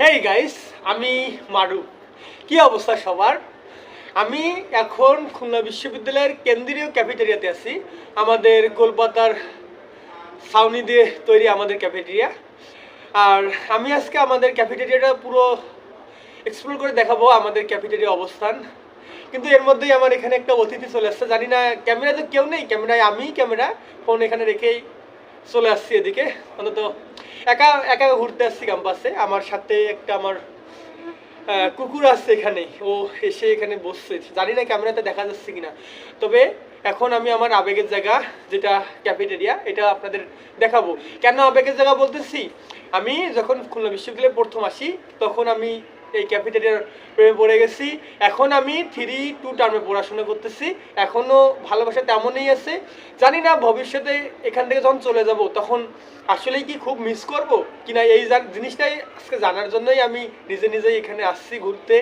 Hey guys, আমি মারু। কি অবস্থা সবার? আমি এখন খুলনা বিশ্ববিদ্যালয়ের কেন্দ্রীয় ক্যাফেটেরিয়াতে আছি। আমাদের গোলপাতার ছাউনি দিয়ে তৈরি আমাদের ক্যাফেটেরিয়া। আর আমি আজকে আমাদের ক্যাফেটেরিয়াটা পুরো এক্সপ্লোর করে দেখাবো আমাদের ক্যাফেটেরিয়া অবস্থান। কিন্তু এর মধ্যেই আমার এখানে একটা অতিথি চলে আসছে। জানি না, ক্যামেরাতে কেউ নেই, ক্যামেরায় আমি ক্যামেরা ফোন এখানে রেখেই চলে আসছি এদিকে। অন্তত একা একা ঘুরতে আসছি ক্যাম্পাসে। আমার সাথে একটা আমার কুকুর আছে এখানে, ও এসে এখানে বসছে। জানি না ক্যামেরাতে দেখা যাচ্ছে কিনা। তবে এখন আমি আমার আবেগের জায়গা, যেটা ক্যাফেটেরিয়া, এটা আপনাদের দেখাবো। কেন আবেগের জায়গা বলতেছি, আমি যখন খুলনা বিশ্ববিদ্যালয়ে প্রথম আসি তখন আমি এই ক্যাফেটেরিয়ার প্রেমে পড়ে গেছি। এখন আমি 3-2 টার্মে পড়াশোনা করতেছি। এখনও ভালোবাসা তেমনই আছে। জানি না ভবিষ্যতে এখান থেকে যখন চলে যাব তখন আসলেই কি খুব মিস করব কিনা, এই জিনিসটাই আজকে জানার জন্যই আমি নিজে নিজেই এখানে আসছি ঘুরতে।